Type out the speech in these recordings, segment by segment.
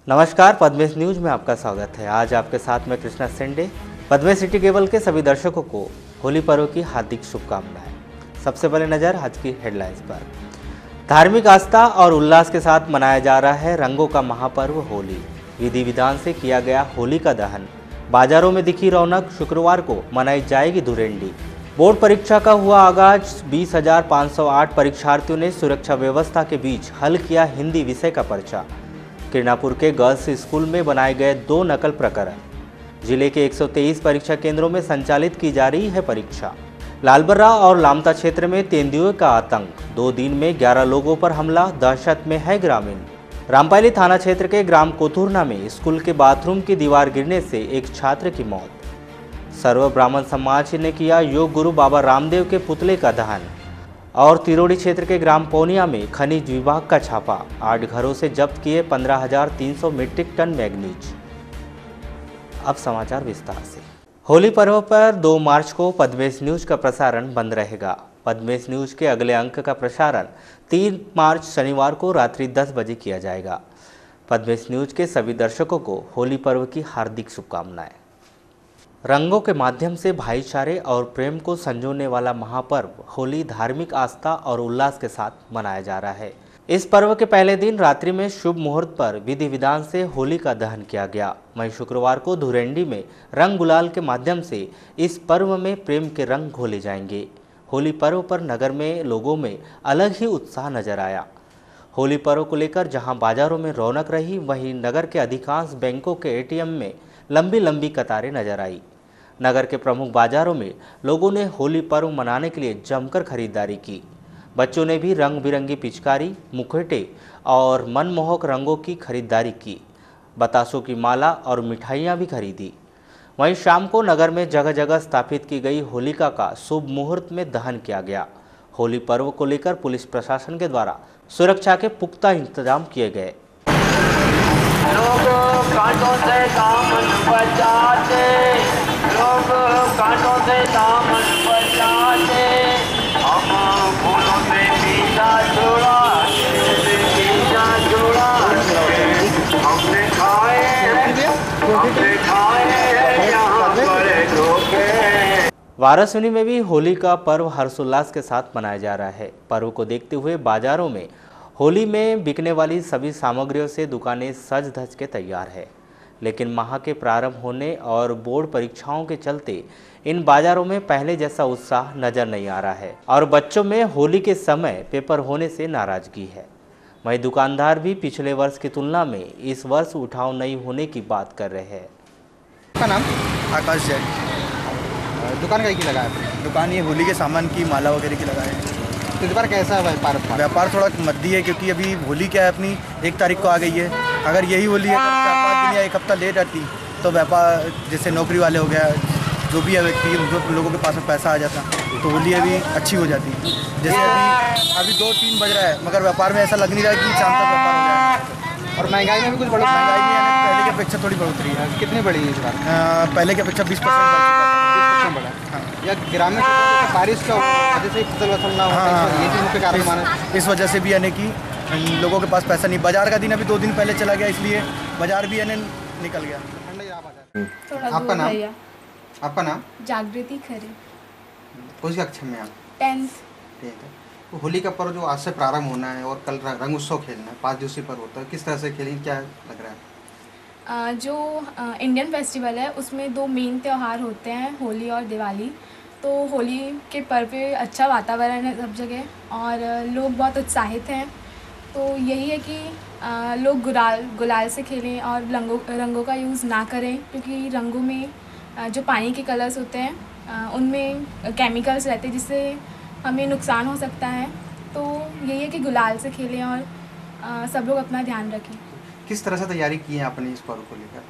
नमस्कार, पद्मेश न्यूज में आपका स्वागत है। आज आपके साथ में कृष्णा सेंडे। पद्मेश सिटी केबल के सभी दर्शकों को होली पर्व की हार्दिक शुभकामनाएं। सबसे पहले नजर आज की हेडलाइंस पर। धार्मिक आस्था और उल्लास के साथ मनाया जा रहा है रंगों का महापर्व होली। विधि विधान से किया गया होली का दहन। बाजारों में दिखी रौनक। शुक्रवार को मनाई जाएगी धुरेंडी। बोर्ड परीक्षा का हुआ आगाज। 20,508 परीक्षार्थियों ने सुरक्षा व्यवस्था के बीच हल किया हिंदी विषय का पर्चा। किरणापुर के गर्ल्स स्कूल में बनाए गए 2 नकल प्रकरण। जिले के 123 परीक्षा केंद्रों में संचालित की जा रही है परीक्षा। लालबर्रा और लामता क्षेत्र में तेंदुए का आतंक। 2 दिन में 11 लोगों पर हमला। दहशत में है ग्रामीण। रामपाली थाना क्षेत्र के ग्राम कोथुरना में स्कूल के बाथरूम की दीवार गिरने से एक छात्र की मौत। सर्व ब्राह्मण समाज ने किया योग गुरु बाबा रामदेव के पुतले का दहन। और तिरोड़ी क्षेत्र के ग्राम पौनिया में खनिज विभाग का छापा। 8 घरों से जब्त किए 15,300 मीट्रिक टन मैग्नीज। अब समाचार विस्तार से। होली पर्व पर 2 मार्च को पद्मेश न्यूज का प्रसारण बंद रहेगा। पद्मेश न्यूज के अगले अंक का प्रसारण 3 मार्च शनिवार को रात्रि 10 बजे किया जाएगा। पद्मेश न्यूज के सभी दर्शकों को होली पर्व की हार्दिक शुभकामनाएं। रंगों के माध्यम से भाईचारे और प्रेम को संजोने वाला महापर्व होली धार्मिक आस्था और उल्लास के साथ मनाया जा रहा है। इस पर्व के पहले दिन रात्रि में शुभ मुहूर्त पर विधि विधान से होली का दहन किया गया। वहीं शुक्रवार को धुरेंडी में रंग गुलाल के माध्यम से इस पर्व में प्रेम के रंग घोले जाएंगे। होली पर्व पर नगर में लोगों में अलग ही उत्साह नजर आया। होली पर्व को लेकर जहां बाजारों में रौनक रही, वहीं नगर के अधिकांश बैंकों के एटीएम में लंबी लंबी कतारें नजर आई। नगर के प्रमुख बाजारों में लोगों ने होली पर्व मनाने के लिए जमकर खरीदारी की। बच्चों ने भी रंग बिरंगी पिचकारी, मुखौटे और मनमोहक रंगों की खरीदारी की। बतासों की माला और मिठाइयाँ भी खरीदी। वहीं शाम को नगर में जगह जगह स्थापित की गई होलिका का शुभ मुहूर्त में दहन किया गया। होली पर्व को लेकर पुलिस प्रशासन के द्वारा सुरक्षा के पुख्ता इंतजाम किए गए। कांटों से दामन बचाते, लोग कांटों से दामन बचाते, हम फूलों से पीछा छुड़ाते, हमने खाए यहाँ पर धोखे। वाराणसी में भी होली का पर्व हर्षोल्लास के साथ मनाया जा रहा है। पर्व को देखते हुए बाजारों में होली में बिकने वाली सभी सामग्रियों से दुकानें सज धज के तैयार है। लेकिन माह के प्रारंभ होने और बोर्ड परीक्षाओं के चलते इन बाजारों में पहले जैसा उत्साह नजर नहीं आ रहा है और बच्चों में होली के समय पेपर होने से नाराजगी है। वहीं दुकानदार भी पिछले वर्ष की तुलना में इस वर्ष उठाव नहीं होने की बात कर रहे हैं। आपका नाम? आकाश जैन। दुकान का लगा है? दुकान ये होली के सामान की माला वगैरह की लगा है। तो इस बार कैसा है व्यापार थोड़ा मद्दी है, क्योंकि अभी होली क्या है अपनी 1 तारीख को आ गई है। अगर यही होली है तो 4-5 दिन या 1 हफ्ता लेट आती तो व्यापार, जैसे नौकरी वाले हो गया, जो भी है व्यक्ति, जो लोगों के पास में पैसा आ जाता तो होली अभी अच्छी हो जाती। जैसे अभी 2-3 बज रहा है, मगर व्यापार में ऐसा लग नहीं रहा है कि शाम तक व्यापार हो जाए। और महंगाई में भी कुछ बढ़ोतरी? महंगाई नहीं है, पहले की अपेक्षा थोड़ी बढ़ोतरी है। कितनी बढ़ी है इस बार? पहले की अपेक्षा 20% बढ़ा। या ग्रामीण बारिश का वजह से फसल वसल ना हो, ये चीज़ मुख्य कारण माना। इस वजह से भी यानी कि लोगों के पास पैसा नहीं। बाजार का दिन अभी 2 दिन पहले चला गया, इसलिए बाजार भी यानी निकल गया। आपका नाम? आपका नाम? जागृति खरे। कौन सी कक्षा में आप? 10th। तो होली का पर्व जो आज से प्रारंभ होना है और कल रंग उत्सव खेलना है, 5 दिवसीय पर्व होता है, किस तरह से खेलेंगे, क्या लग रहा है? जो इंडियन फेस्टिवल है उसमें 2 मेन त्यौहार होते हैं, होली और दिवाली। तो होली के पर्व पे अच्छा वातावरण है सब जगह और लोग बहुत उत्साहित हैं। तो यही है कि लोग गुलाल से खेलें और रंगों का यूज़ ना करें, क्योंकि रंगों में जो पानी के कलर्स होते हैं उनमें केमिकल्स रहते हैं जिससे हमें नुकसान हो सकता है। तो यही है कि गुलाल से खेलें और सब लोग अपना ध्यान रखें। किस तरह से तैयारी की है आपने इस पर्व को लेकर?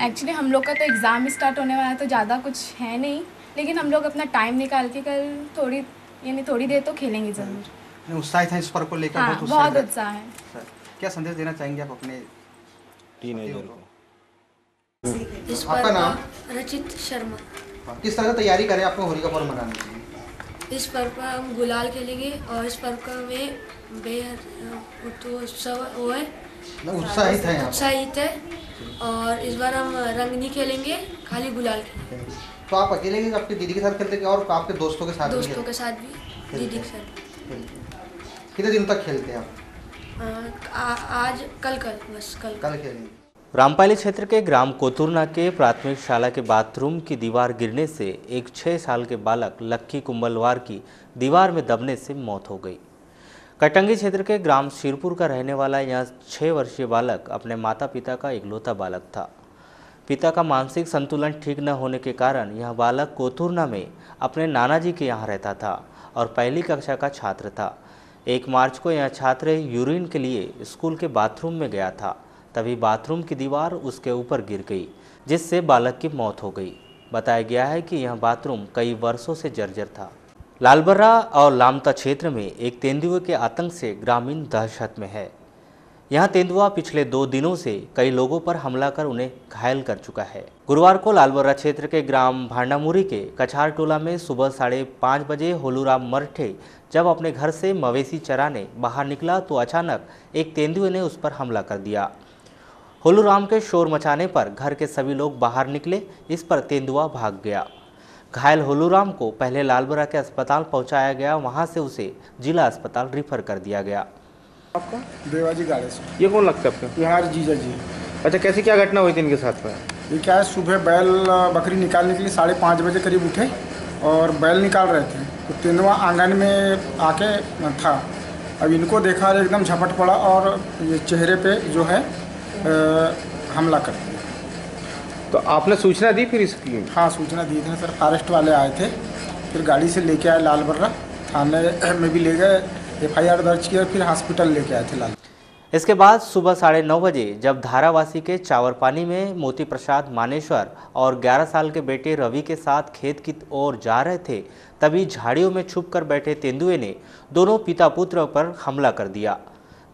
एक्चुअली हम लोग का तो एग्ज़ाम स्टार्ट होने वाला है तो ज़्यादा कुछ है नहीं, लेकिन हम लोग अपना टाइम निकाल के कल थोड़ी देर तो खेलेंगे ज़रूर। उत्साहित हैं इस पर्व को लेकर? हाँ, बहुत उत्साह है। क्या संदेश देना चाहेंगे आप अपने टीनेजर को? आपका नाम? रचित शर्मा। किस तरह से तैयारी करें आपको होली का पर्व मनाने के लिए? इस पर्व पर हम गुलाल खेलेंगे और इस पर्व का हमें बेहद उत्सव वो है उत्साहित है यहाँ उत्साहित है और इस बार हम रंग नहीं खेलेंगे, खाली गुलाल खेलेंगे। तो आप अकेले ही आपकी दीदी के साथ खेलते हैं और आपके दोस्तों के साथ भी दोस्तों के साथ भी, दीदी के साथ। खेलते हैं? कितने दिन तक खेलते हैं आप? आज कल बस कल खेलेंगे। रामपाली क्षेत्र के ग्राम कोतुरना के प्राथमिक शाला के बाथरूम की दीवार गिरने से एक 6 साल के बालक लक्की कुंभलवार की दीवार में दबने से मौत हो गई। कटंगी क्षेत्र के ग्राम शिरपुर का रहने वाला यह 6 वर्षीय बालक अपने माता पिता का इकलौता बालक था। पिता का मानसिक संतुलन ठीक न होने के कारण यह बालक कोतुरना में अपने नाना जी के यहाँ रहता था और पहली कक्षा का छात्र था। 1 मार्च को यह छात्र यूरिन के लिए स्कूल के बाथरूम में गया था, तभी बाथरूम की दीवार उसके ऊपर गिर गई, जिससे बालक की मौत हो गई। बताया गया है कि यह बाथरूम कई वर्षों से जर्जर था। लालबर्रा और लामता क्षेत्र में एक तेंदुए के आतंक से ग्रामीण दहशत में है। यहां तेंदुआ पिछले 2 दिनों से कई लोगों पर हमला कर उन्हें घायल कर चुका है। गुरुवार को लालबर्रा क्षेत्र के ग्राम भांडामुरी के कछार टोला में सुबह 5:30 बजे होलूराम मरठे जब अपने घर से मवेशी चराने बाहर निकला तो अचानक एक तेंदुए ने उस पर हमला कर दिया। होलूराम के शोर मचाने पर घर के सभी लोग बाहर निकले, इस पर तेंदुआ भाग गया। घायल होलूराम को पहले लालबर्रा के अस्पताल पहुंचाया गया, वहां से उसे जिला अस्पताल रेफर कर दिया गया। आपका देवाजी गाड़े से। ये कौन लगता है आपका? बिहार जीजा जी। अच्छा, कैसी क्या घटना हुई थी इनके साथ में? ये क्या है, सुबह बैल बकरी निकालने के लिए 5:30 बजे करीब उठे और बैल निकाल रहे थे तो तेंदुआ आंगन में आके था। अब इनको देखा एकदम झपट पड़ा और ये चेहरे पे जो है हमला कर दिया। तो आपने सूचना दी फिर इसकी? हाँ, सूचना दी थी सर। फॉरेस्ट वाले आए थे, फिर गाड़ी से लेके आए, लालबर्रा थाने में भी ले गए, FIR दर्ज किया, फिर हॉस्पिटल लेके आए थे लाल। इसके बाद सुबह 9:30 बजे जब धारावासी के चावरपानी में मोती प्रसाद मानेश्वर और 11 साल के बेटे रवि के साथ खेत की ओर जा रहे थे, तभी झाड़ियों में छुपकर बैठे तेंदुए ने दोनों पिता पुत्र पर हमला कर दिया।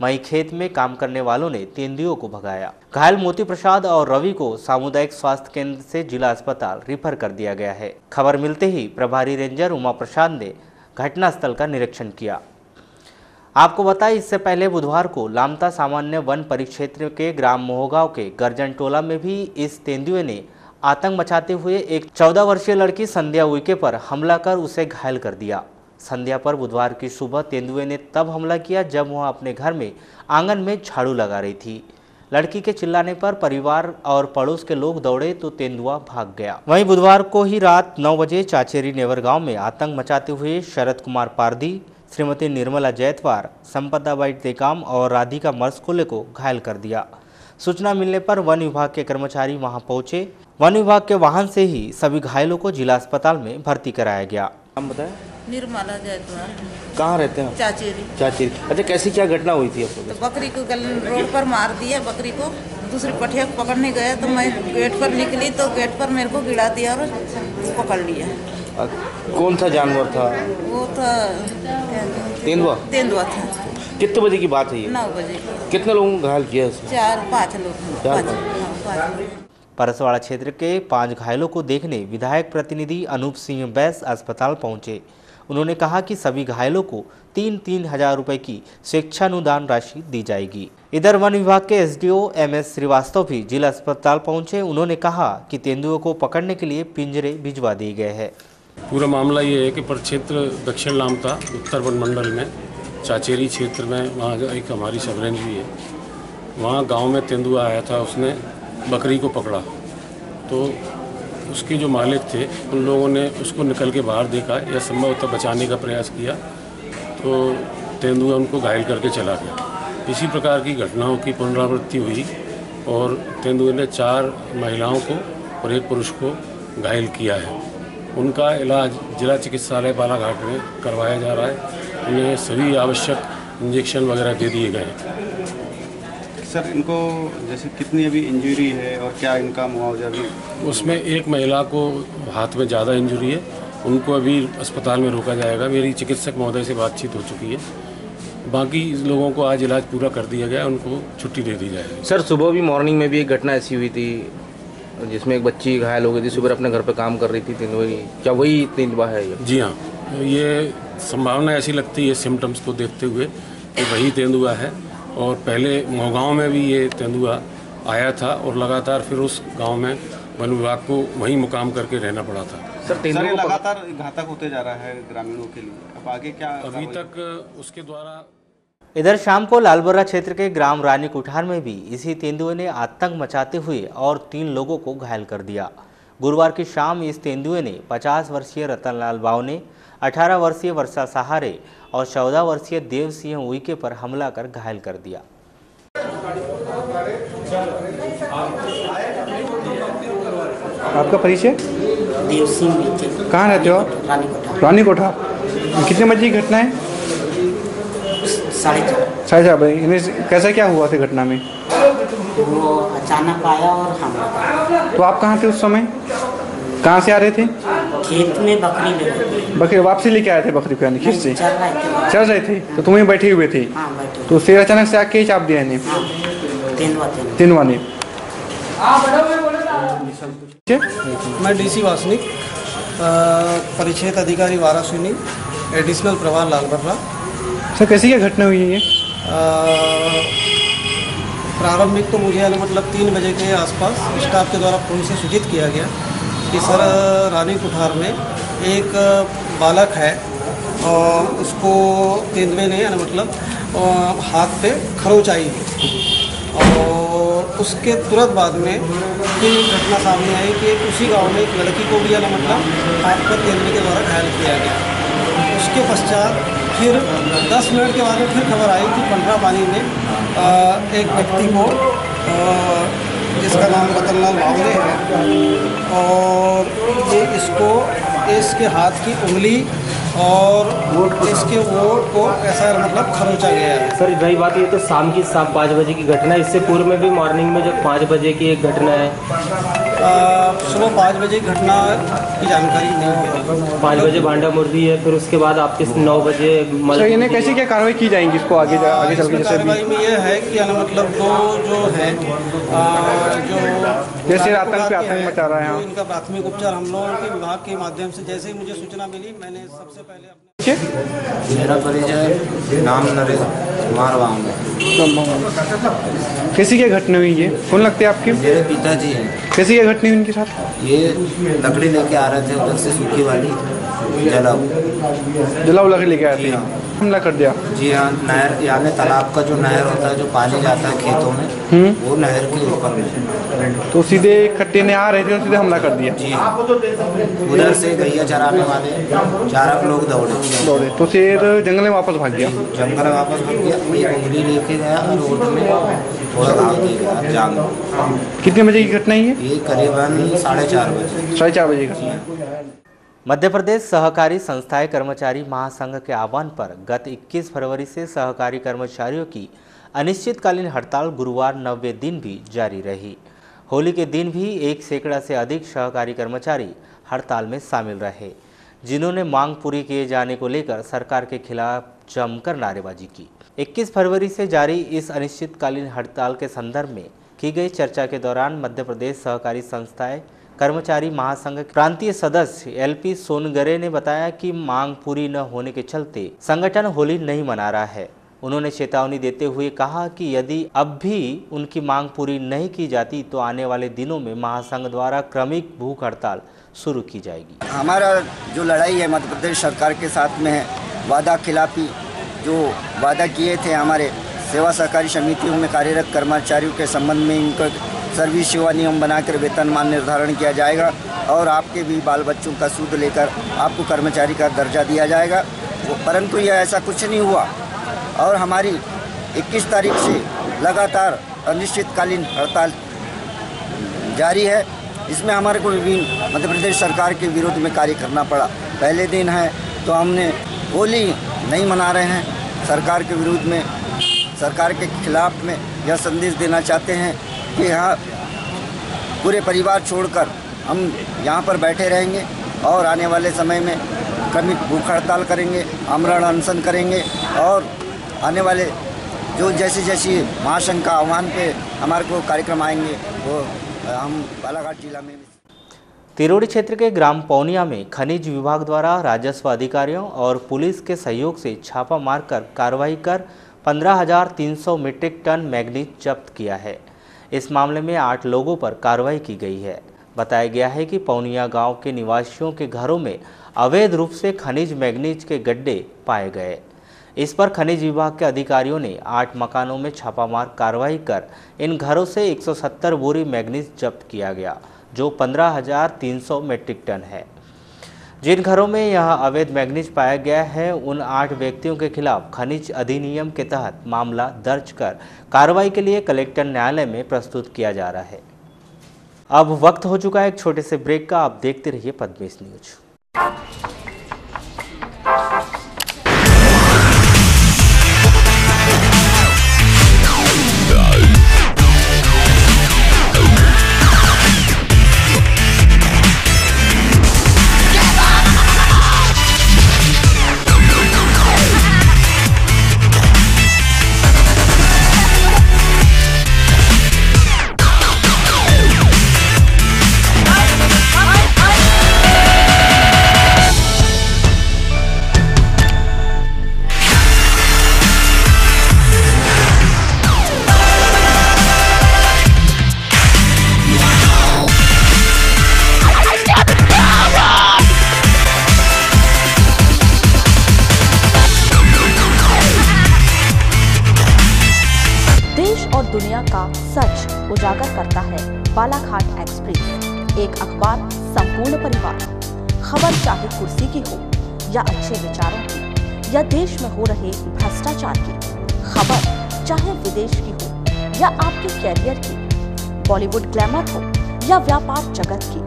वहीं खेत में काम करने वालों ने तेंदुओं को भगाया। घायल मोती प्रसाद और रवि को सामुदायिक स्वास्थ्य केंद्र से जिला अस्पताल रेफर कर दिया गया है। खबर मिलते ही प्रभारी रेंजर उमा प्रसाद ने घटनास्थल का निरीक्षण किया। आपको बताएं, इससे पहले बुधवार को लामता सामान्य वन परिक्षेत्र के ग्राम मोहगांव के गर्जन टोला में भी इस तेंदुए ने आतंक मचाते हुए एक 14 वर्षीय लड़की संध्या उइके पर हमला कर उसे घायल कर दिया। संध्या पर बुधवार की सुबह तेंदुए ने तब हमला किया जब वह अपने घर में आंगन में झाड़ू लगा रही थी। लड़की के चिल्लाने पर परिवार और पड़ोस के लोग दौड़े तो तेंदुआ भाग गया। वहीं बुधवार को ही रात 9 बजे चाचेरी नेवर गांव में आतंक मचाते हुए शरद कुमार पारदी, श्रीमती निर्मला जैतवार, संपदाबाई टेकाम और राधिका मर्सकोले को घायल कर दिया। सूचना मिलने पर वन विभाग के कर्मचारी वहां पहुंचे। वन विभाग के वाहन से ही सभी घायलों को जिला अस्पताल में भर्ती कराया गया। नाम बताएं? निर्मला जैतवार। कहाँ रहते हैं? चाचेरी। अच्छा, कैसी क्या घटना हुई थी आपको? तो बकरी को रोड पर मार दिया, बकरी को दूसरी पठिया पकड़ने गया तो मैं गेट पर निकली तो गेट पर मेरे को गिरा दिया और पकड़ लिया। कौन सा जानवर था? वो था तेंदुआ था। कितने बजे की बात है ये? 9 बजे। कितने लोगों को घायल किया? 4-5 लोग। परसवाड़ा क्षेत्र के 5 घायलों को देखने विधायक प्रतिनिधि अनूप सिंह बैस अस्पताल पहुंचे। उन्होंने कहा कि सभी घायलों को 3-3 हजार रुपए की स्वेच्छानुदान राशि दी जाएगी। इधर वन विभाग के SDO MS श्रीवास्तव भी जिला अस्पताल पहुंचे। उन्होंने कहा कि तेंदुओं को पकड़ने के लिए पिंजरे भिजवा दिए गए हैं। पूरा मामला ये है कि प्रक्षेत्र दक्षिण लामता उत्तर वन मंडल में चाचेरी क्षेत्र में वहाँ एक हमारी सब रेंजरी है, वहाँ गांव में तेंदुआ आया था, उसने बकरी को पकड़ा तो उसके जो मालिक थे उन लोगों ने उसको निकल के बाहर देखा या संभवतः बचाने का प्रयास किया तो तेंदुआ उनको घायल करके चला गया। इसी प्रकार की घटनाओं की पुनरावृत्ति हुई और तेंदुए ने 4 महिलाओं को और 1 पुरुष को घायल किया है। उनका इलाज जिला चिकित्सालय बालाघाट में करवाया जा रहा है। उन्हें सभी आवश्यक इंजेक्शन वगैरह दे दिए गए। सर, इनको जैसे कितनी अभी इंजरी है और क्या इनका मुआवजा भी? उसमें 1 महिला को हाथ में ज़्यादा इंजरी है, उनको अभी अस्पताल में रोका जाएगा। मेरी चिकित्सक महोदय से बातचीत हो चुकी है। बाकी लोगों को आज इलाज पूरा कर दिया गया, उनको छुट्टी दे दी जाएगी। सर, सुबह भी मॉर्निंग में भी एक घटना ऐसी हुई थी जिसमें एक बच्ची घायल हो गई थी। सुबह अपने घर पे काम कर रही थी तेंदुआ। क्या वही तेंदुआ है ये? जी हाँ, ये संभावना ऐसी लगती है सिम्टम्स को देखते हुए कि वही तेंदुआ है और पहले मोगांव में भी ये तेंदुआ आया था और लगातार फिर उस गांव में वन विभाग को वहीं मुकाम करके रहना पड़ा था। सर ये लगातार घातक होते जा रहा है ग्रामीणों के लिए, अब आगे क्या? अभी तक उसके द्वारा इधर शाम को लालबर्रा क्षेत्र के ग्राम रानी कुठार में भी इसी तेंदुए ने आतंक मचाते हुए और 3 लोगों को घायल कर दिया। गुरुवार की शाम इस तेंदुए ने 50 वर्षीय रतनलाल बावने, 18 वर्षीय वर्षा सहारे और 14 वर्षीय देव सिंह उइके पर हमला कर घायल कर दिया। आपका परिचय? देव सिंह उइके। कहाँ रहते हो आप? रानी कोठा। कितने बजे की घटना है? 4:30 बजे। कैसा क्या हुआ था घटना में? वो अचानक आया और हमला। तो आप कहाँ थे उस समय? कहाँ से आ रहे थे? खेत में बकरी ले रहे थे। बकरी वापसी लेके आए थे? बकरी को यानी खेत से चल रहे थे। तो तुम्हें बैठे हुए थे? हाँ, बैठे। तो शेर अचानक से आके चाप दिया इन्हें? तेंदुआ ने। मैं डीसी वासनिक, परिक्षेत्र अधिकारी वारासिनी, एडिशनल प्रभार लालबर्रा। सर कैसी क्या घटना हुई है ये? प्रारंभिक तो मुझे मतलब 3 बजे के आसपास स्टाफ के द्वारा फोन से सूचित किया गया कि सर रानी कुठार में एक बालक है और उसको तेंदुए ने मतलब हाथ पे खरोच आई और उसके तुरंत बाद में ये घटना सामने आई कि उसी गांव में एक लड़की को भी मतलब हाथ पर तेंदुए के द्वारा घायल किया गया। उसके पश्चात फिर 10 मिनट के बाद में फिर खबर आई कि पंडरा पानी में एक व्यक्ति को जिसका नाम रतनलाल बावले है और ये इसके हाथ की उंगली और इसके वोट को ऐसा मतलब खरोचा गया है। सर रही बात ये तो शाम 5 बजे की घटना है, इससे पूर्व में भी मॉर्निंग में जब 5 बजे की एक घटना है। सुबह 5 बजे की घटना की जानकारी नहीं है। 5 बजे भांडा मुर्दी है, फिर उसके बाद आपके 9 बजे इन्हें कैसे क्या कार्रवाई की जाएगी इसको आगे चल के? कार्रवाई में यह है कि मतलब जो है जैसे आतंक मचा रहा है इनका प्राथमिक उपचार हम लोगों के विभाग के माध्यम से जैसे ही मुझे सूचना मिली मैंने सबसे पहले मेरा परिचय नाम नरेश कुमार वांग। कैसी क्या घटना हुई है? कौन लगते हैं आपके? मेरे पिताजी हैं। कैसी क्या घटना हुई उनके साथ? ये लकड़ी लेके आ रहे थे उधर से, सूखी वाली जलाऊ लकड़ी लेके आए थे, हमला कर दिया। जी हाँ, नहर यानी तालाब का जो नहर होता है जो पानी जाता है खेतों में, वो नहर के ऊपर में। तो सीधे खट्टे ने आ रहे थे और सीधे हमला कर दिया? जी हाँ। उधर से गैया चराने वाले 4 लोग दौड़े तो शेर जंगल में वापस भाग गया। जंगल में वापस भाग गया, ये उंगली लेके गया और रोड में थोड़ा घाव दे गया जान। कितने बजे की घटना है ये? करीबन 4:30 बजे। 4:30 बजे का। मध्य प्रदेश सहकारी संस्थाएं कर्मचारी महासंघ के आह्वान पर गत 21 फरवरी से सहकारी कर्मचारियों की अनिश्चितकालीन हड़ताल गुरुवार 90वें दिन भी जारी रही। होली के दिन भी 1 सैकड़ा से अधिक सहकारी कर्मचारी हड़ताल में शामिल रहे, जिन्होंने मांग पूरी किए जाने को लेकर सरकार के खिलाफ जमकर नारेबाजी की। 21 फरवरी से जारी इस अनिश्चितकालीन हड़ताल के संदर्भ में की गई चर्चा के दौरान मध्य प्रदेश सहकारी संस्थाएं कर्मचारी महासंघ के प्रांतीय सदस्य LP सोनगरे ने बताया कि मांग पूरी न होने के चलते संगठन होली नहीं मना रहा है। उन्होंने चेतावनी देते हुए कहा कि यदि अब भी उनकी मांग पूरी नहीं की जाती तो आने वाले दिनों में महासंघ द्वारा क्रमिक भूख हड़ताल शुरू की जाएगी। हमारा जो लड़ाई है मध्य प्रदेश सरकार के साथ में है, वादा खिलाफी जो वादा किए थे हमारे सेवा सहकारी समितियों में कार्यरत कर्मचारियों के संबंध में इनको सर्विस सेवा नियम बनाकर वेतनमान निर्धारण किया जाएगा और आपके भी बाल बच्चों का सूद लेकर आपको कर्मचारी का दर्जा दिया जाएगा। परंतु यह ऐसा कुछ नहीं हुआ और हमारी 21 तारीख से लगातार अनिश्चितकालीन हड़ताल जारी है। इसमें हमारे को विभिन्न मध्य प्रदेश सरकार के विरोध में कार्य करना पड़ा। पहले दिन है तो हमने होली नहीं मना रहे हैं, सरकार के विरोध में, सरकार के खिलाफ में यह संदेश देना चाहते हैं कि यहाँ पूरे परिवार छोड़कर हम यहाँ पर बैठे रहेंगे और आने वाले समय में क्रमिक भूख हड़ताल करेंगे, आमरण अनशन करेंगे और आने वाले जो जैसी महासंघ का आह्वान पे हमारे को कार्यक्रम आएंगे वो हम बालाघाट जिला में। तिरोड़ी क्षेत्र के ग्राम पौनिया में खनिज विभाग द्वारा राजस्व अधिकारियों और पुलिस के सहयोग से छापा मारकर कार्रवाई कर 15,300 मीट्रिक टन मैग्नीज जब्त किया है। इस मामले में 8 लोगों पर कार्रवाई की गई है। बताया गया है कि पौनिया गांव के निवासियों के घरों में अवैध रूप से खनिज मैग्नीज के गड्ढे पाए गए। इस पर खनिज विभाग के अधिकारियों ने 8 मकानों में छापामार कार्रवाई कर इन घरों से 170 बोरी मैग्नीज जब्त किया गया, जो 15,300 मीट्रिक टन है। जिन घरों में यह अवैध मैग्नीज पाया गया है, उन 8 व्यक्तियों के खिलाफ खनिज अधिनियम के तहत मामला दर्ज कर कार्रवाई के लिए कलेक्टर न्यायालय में प्रस्तुत किया जा रहा है। अब वक्त हो चुका है एक छोटे से ब्रेक का। आप देखते रहिए पद्मेश न्यूज। दुनिया का सच उजागर करता है बालाघाट एक्सप्रेस, एक अखबार संपूर्ण परिवार। खबर चाहे कुर्सी की हो या अच्छे विचारों की या देश में हो रहे भ्रष्टाचार की, खबर चाहे विदेश की हो या आपके कैरियर की, बॉलीवुड ग्लैमर हो या व्यापार जगत की,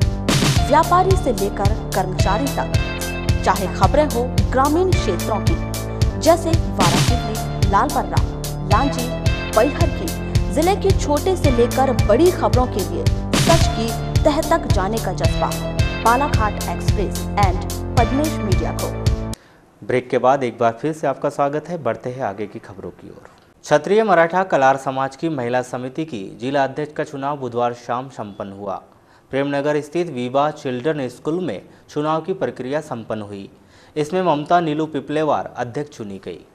व्यापारी से लेकर कर्मचारी तक, चाहे खबरें हो ग्रामीण क्षेत्रों की जैसे वाराणसी, लालबर्रा, लांजी, बैहर की, जिले के छोटे से लेकर बड़ी खबरों के लिए सच की तह तक जाने का जज्बा, Balaghat express and Padmesh media को। ब्रेक के बाद एक बार फिर से आपका स्वागत है। बढ़ते हैं आगे की खबरों की ओर। क्षत्रिय मराठा कलार समाज की महिला समिति की जिला अध्यक्ष का चुनाव बुधवार शाम संपन्न हुआ। प्रेमनगर स्थित विवा चिल्ड्रन स्कूल में चुनाव की प्रक्रिया संपन्न हुई। इसमें ममता नीलू पिपलेवार अध्यक्ष चुनी गई।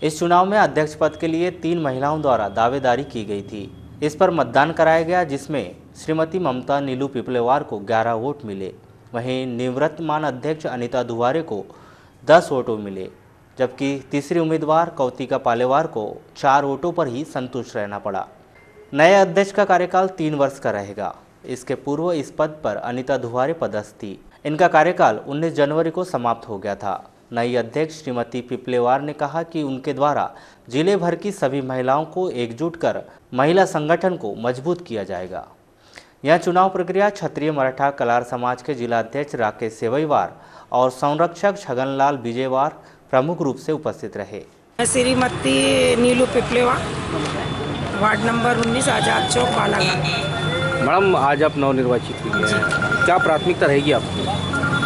इस चुनाव में अध्यक्ष पद के लिए 3 महिलाओं द्वारा दावेदारी की गई थी। इस पर मतदान कराया गया, जिसमें श्रीमती ममता नीलू पिपलेवार को 11 वोट मिले। वहीं निवर्तमान अध्यक्ष अनीता दुवारे को 10 वोटों मिले, जबकि तीसरी उम्मीदवार कौतिका पालेवार को 4 वोटों पर ही संतुष्ट रहना पड़ा। नए अध्यक्ष का कार्यकाल 3 वर्ष का रहेगा। इसके पूर्व इस पद पर अनीता दुवारे पदस्थ थी। इनका कार्यकाल 19 जनवरी को समाप्त हो गया था। नई अध्यक्ष श्रीमती पिपलेवार ने कहा कि उनके द्वारा जिले भर की सभी महिलाओं को एकजुट कर महिला संगठन को मजबूत किया जाएगा। यह चुनाव प्रक्रिया क्षत्रिय मराठा कलार समाज के जिला अध्यक्ष राकेश सेवईवार और संरक्षक छगनलाल विजयवार प्रमुख रूप से उपस्थित रहे। श्रीमती नीलू Piplewar, ward number 19, Azad Chowk, Balaghat. Madam, आज आप नवनिर्वाचित हुई हैं, क्या प्राथमिकता रहेगी आपकी?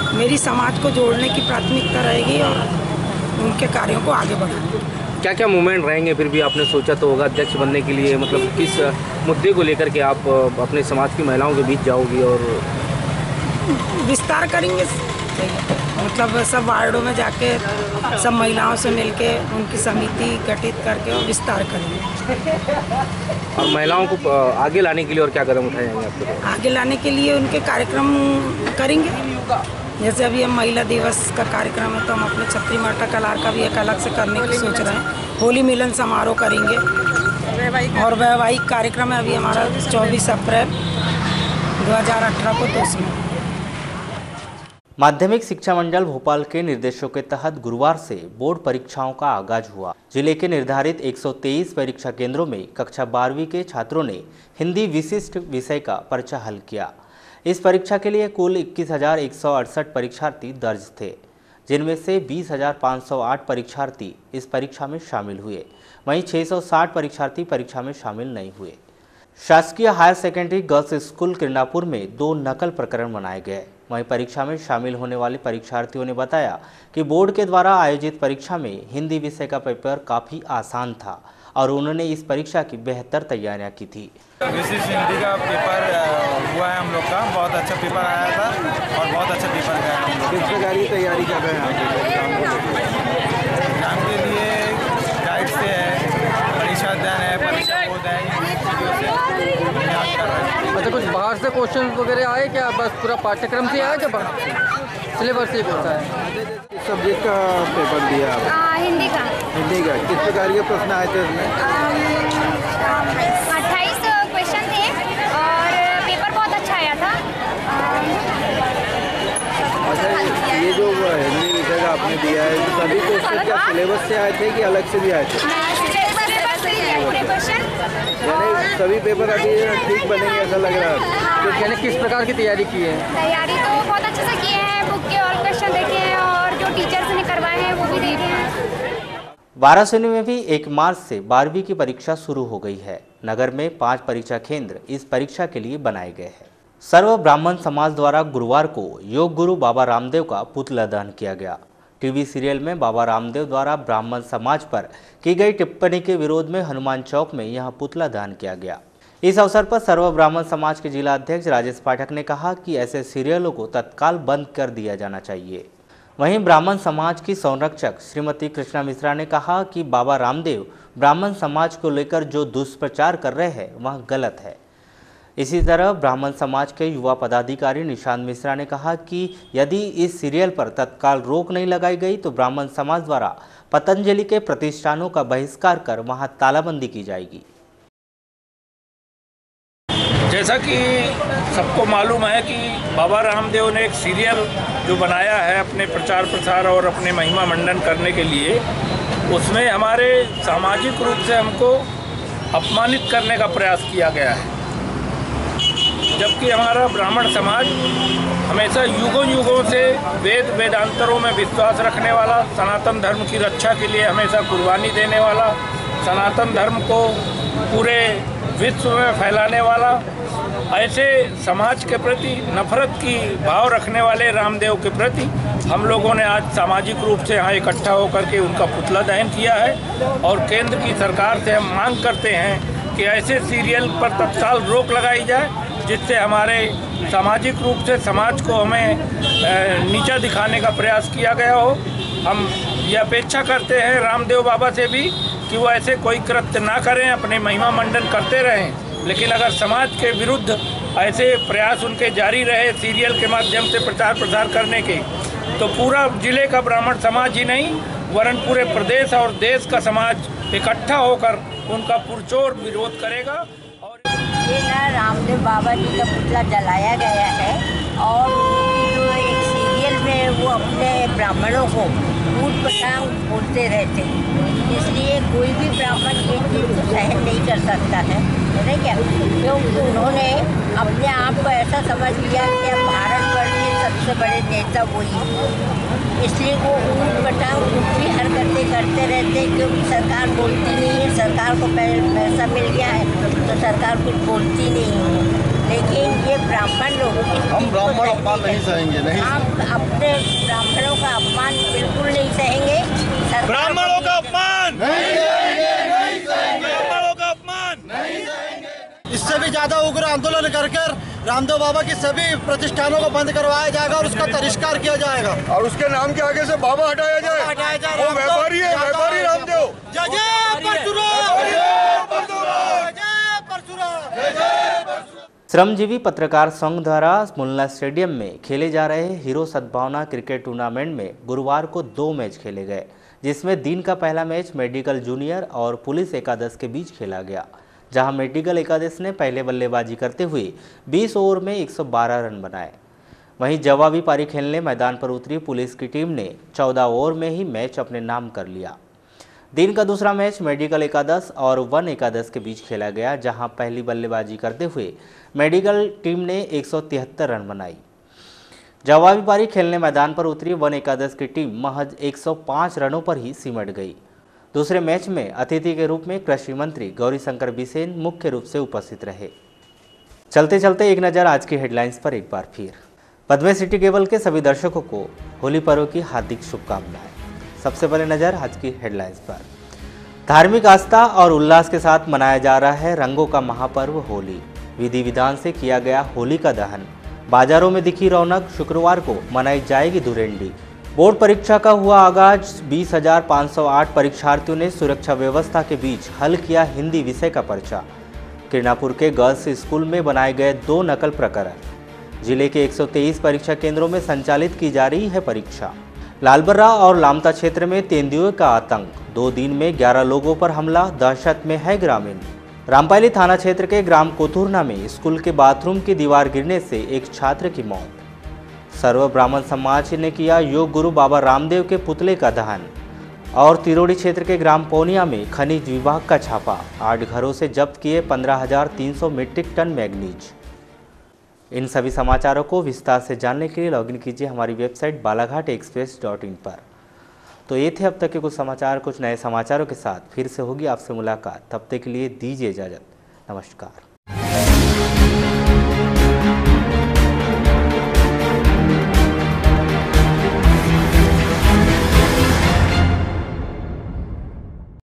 मेरी समाज को जोड़ने की प्राथमिकता रहेगी और उनके कार्यों को आगे बढ़ाना। क्या क्या मूवमेंट रहेंगे? फिर भी आपने सोचा तो होगा अध्यक्ष बनने के लिए, मतलब किस मुद्दे को लेकर के आप अपने समाज की महिलाओं के बीच जाओगी और विस्तार करेंगे? मतलब सब वार्डों में जाके सब महिलाओं से मिलके उनकी समिति गठित करके और विस्तार करेंगे। और महिलाओं को आगे लाने के लिए और क्या कदम उठाए जाएंगे आपको? आगे लाने के लिए उनके कार्यक्रम करेंगे। जैसे अभी हम महिला दिवस का कार्यक्रम है, तो हम अपने क्षत्रिय मराठा कलार का भी एक अलग से करने की सोच रहे हैं। होली मिलन समारोह करेंगे और वैवाहिक कार्यक्रम है अभी हमारा 24 अप्रैल 2018 को। तो उसमें माध्यमिक शिक्षा मंडल भोपाल के निर्देशों के तहत गुरुवार से बोर्ड परीक्षाओं का आगाज हुआ। जिले के निर्धारित 123 परीक्षा केंद्रों में कक्षा 12वीं के छात्रों ने हिंदी विशिष्ट विषय का पर्चा हल किया। इस परीक्षा के लिए कुल 21,168 परीक्षार्थी दर्ज थे, जिनमें से 20,508 परीक्षार्थी इस परीक्षा में शामिल हुए। वहीं 660 परीक्षार्थी परीक्षा में शामिल नहीं हुए। शासकीय हायर सेकेंडरी गर्ल्स स्कूल किरणापुर में 2 नकल प्रकरण मनाए गए। वहीं परीक्षा में शामिल होने वाले परीक्षार्थियों ने बताया कि बोर्ड के द्वारा आयोजित परीक्षा में हिंदी विषय का पेपर काफ़ी आसान था और उन्होंने इस परीक्षा की बेहतर तैयारियां की थी। विशिष्ट हिंदी का पेपर हुआ है हम लोग का, बहुत अच्छा पेपर आया था और बहुत अच्छा पेपर गया हम लोग। किस प्रकार की तैयारी कर रहे हैं आप? एग्जाम के लिए गाइड से है, परीक्षा अध्ययन है, परीक्षा बोध है, इन चीज़ों से हम याद कर रहे हैं। अच्छा, कुछ बाहर से क्वेश्चन वगैरह आए क्या? बस पूरा पाठ्यक्रम से आया क्या? बाहर सिलेबस से होता है? किस सब्जेक्ट का पेपर दिया आप? हिंदी का। हिंदी का किस प्रकार के प्रश्न आए थे इसमें? 28 क्वेश्चन थे और पेपर बहुत अच्छा आया था। अच्छा, ये जो हिंदी विषय का आपने दिया है, तो सभी क्वेश्चन क्या सिलेबस से आए थे कि अलग से भी आए थे? यानी सभी पेपर अभी ठीक बनेंगे ऐसा लग रहा है। तो यानी किस प्रकार की तैयारी की है? तैयारी तो बहुत अच्छे से किए हैं, बुक के और क्वेश्चन देखे हैं और जो टीचर्स ने करवाए हैं वो भी देखे हैं। वाराणसी में भी 1 मार्च से 12वीं की परीक्षा शुरू हो गई है। नगर में 5 परीक्षा केंद्र इस परीक्षा के लिए बनाए गए हैं। सर्व ब्राह्मण समाज द्वारा गुरुवार को योग गुरु बाबा रामदेव का पुतला दहन किया गया। टीवी सीरियल में बाबा रामदेव द्वारा ब्राह्मण समाज पर की गई टिप्पणी के विरोध में हनुमान चौक में यह पुतला दहन किया गया। इस अवसर पर सर्व ब्राह्मण समाज के जिला अध्यक्ष राजेश पाठक ने कहा कि ऐसे सीरियलों को तत्काल बंद कर दिया जाना चाहिए। वहीं ब्राह्मण समाज की संरक्षक श्रीमती कृष्णा मिश्रा ने कहा कि बाबा रामदेव ब्राह्मण समाज को लेकर जो दुष्प्रचार कर रहे हैं वह गलत है। इसी तरह ब्राह्मण समाज के युवा पदाधिकारी निशांत मिश्रा ने कहा कि यदि इस सीरियल पर तत्काल रोक नहीं लगाई गई तो ब्राह्मण समाज द्वारा पतंजलि के प्रतिष्ठानों का बहिष्कार कर वहां तालाबंदी की जाएगी। जैसा कि सबको मालूम है कि बाबा रामदेव ने एक सीरियल जो बनाया है अपने प्रचार प्रसार और अपने महिमा मंडन करने के लिए, उसमें हमारे सामाजिक रूप से हमको अपमानित करने का प्रयास किया गया है। जबकि हमारा ब्राह्मण समाज हमेशा युगों युगों से वेद वेदांतरों में विश्वास रखने वाला, सनातन धर्म की रक्षा के लिए हमेशा कुर्बानी देने वाला, सनातन धर्म को पूरे विश्व में फैलाने वाला, ऐसे समाज के प्रति नफरत की भाव रखने वाले रामदेव के प्रति हम लोगों ने आज सामाजिक रूप से यहाँ इकट्ठा होकर के उनका पुतला दहन किया है। और केंद्र की सरकार से हम मांग करते हैं कि ऐसे सीरियल पर तत्काल रोक लगाई जाए, जिससे हमारे सामाजिक रूप से समाज को हमें नीचा दिखाने का प्रयास किया गया हो। हम ये अपेक्षा करते हैं रामदेव बाबा से भी कि वो ऐसे कोई कृत्य ना करें, अपने महिमा मंडन करते रहें, लेकिन अगर समाज के विरुद्ध ऐसे प्रयास उनके जारी रहे सीरियल के माध्यम से प्रचार प्रसार करने के, तो पूरा जिले का ब्राह्मण समाज ही नहीं वरन पूरे प्रदेश और देश का समाज इकट्ठा होकर उनका पुरजोर विरोध करेगा। ये ना रामदेव बाबा जी का पुतला जलाया गया है और उनकी जो एक सीरियल में वो अपने ब्राह्मणों को ऊट पटांग बोलते रहते हैं, इसलिए कोई भी ब्राह्मण ये चीज़ को सहन नहीं कर सकता है क्या, क्योंकि उन्होंने अपने आप को ऐसा समझ लिया कि अब भारतवर्ष के सबसे बड़े नेता वही, इसलिए वो ऊट पटांग कुछ भी हरकतें करते रहते हैं, क्योंकि सरकार बोलती नहीं है, सरकार को पैसा मिल गया है तो सरकार कुछ बोलती नहीं है। लेकिन ये ब्राह्मण लोग हम ब्राह्मण अपमान नहीं सहेंगे, नहीं आप अपने ब्राह्मणों का अपमान बिल्कुल नहीं सहेंगे। ब्राह्मणों का अपमान नहीं सहेंगे, नहीं सहेंगे, ब्राह्मणों का अपमान नहीं सहेंगे। इससे भी ज़्यादा उग्र आंदोलन करके रामदेव बाबा की सभी प्रतिष्ठानों को बंद करवाया जाएगा और उसका तिरस्कार किया जाएगा और उसके नाम के आगे से बाबा हटाया जाए। वो व्यापारी है, व्यापारी रामदेव। जय जय परशुराम, जय परशुराम, जय परशुराम। श्रमजीवी पत्रकार संघ द्वारा मुल्ला स्टेडियम में खेले जा रहे हीरो सद्भावना क्रिकेट टूर्नामेंट में गुरुवार को 2 मैच खेले गए, जिसमें दिन का पहला मैच मेडिकल जूनियर और पुलिस एकादश के बीच खेला गया, जहां मेडिकल एकादश ने पहले बल्लेबाजी करते हुए 20 ओवर में 112 रन बनाए। वहीं जवाबी पारी खेलने मैदान पर उतरी पुलिस की टीम ने 14 ओवर में ही मैच अपने नाम कर लिया। दिन का दूसरा मैच मेडिकल एकादश और वन एकादश के बीच खेला गया, जहां पहली बल्लेबाजी करते हुए मेडिकल टीम ने 173 रन बनाई। जवाबी पारी खेलने मैदान पर उतरी वन एकादश की टीम महज 105 रनों पर ही सिमट गई। दूसरे मैच में अतिथि के रूप में कृषि मंत्री गौरीशंकर बिसेन मुख्य रूप से उपस्थित रहे। चलते चलते एक नज़र आज की हेडलाइंस पर एक बार फिर। पद्मे सिटी केबल के सभी दर्शकों को होली पर्व की हार्दिक शुभकामनाएं। सबसे पहले नज़र आज की हेडलाइंस पर। धार्मिक आस्था और उल्लास के साथ मनाया जा रहा है रंगों का महापर्व होली। विधि विधान से किया गया होली का दहन। बाजारों में दिखी रौनक। शुक्रवार को मनाई जाएगी धुरेंडी। बोर्ड परीक्षा का हुआ आगाज। 20,508 परीक्षार्थियों ने सुरक्षा व्यवस्था के बीच हल किया हिंदी विषय का पर्चा। किरणापुर के गर्ल्स स्कूल में बनाए गए 2 नकल प्रकरण। जिले के 123 परीक्षा केंद्रों में संचालित की जा रही है परीक्षा। लालबर्रा और लामता क्षेत्र में तेंदुए का आतंक। 2 दिन में 11 लोगों पर हमला, दहशत में है ग्रामीण। रामपाली थाना क्षेत्र के ग्राम कोथुरना में स्कूल के बाथरूम की दीवार गिरने से एक छात्र की मौत। सर्व ब्राह्मण समाज ने किया योग गुरु बाबा रामदेव के पुतले का दहन। और तिरोड़ी क्षेत्र के ग्राम पौनिया में खनिज विभाग का छापा। 8 घरों से जब्त किए 15,300 मीट्रिक टन मैग्नीज। इन सभी समाचारों को विस्तार से जानने के लिए लॉगिन कीजिए हमारी वेबसाइट balaghatexpress.in पर। तो ये थे अब तक के कुछ समाचार। कुछ नए समाचारों के साथ फिर से होगी आपसे मुलाकात। तब तक के लिए दीजिए इजाज़त। नमस्कार।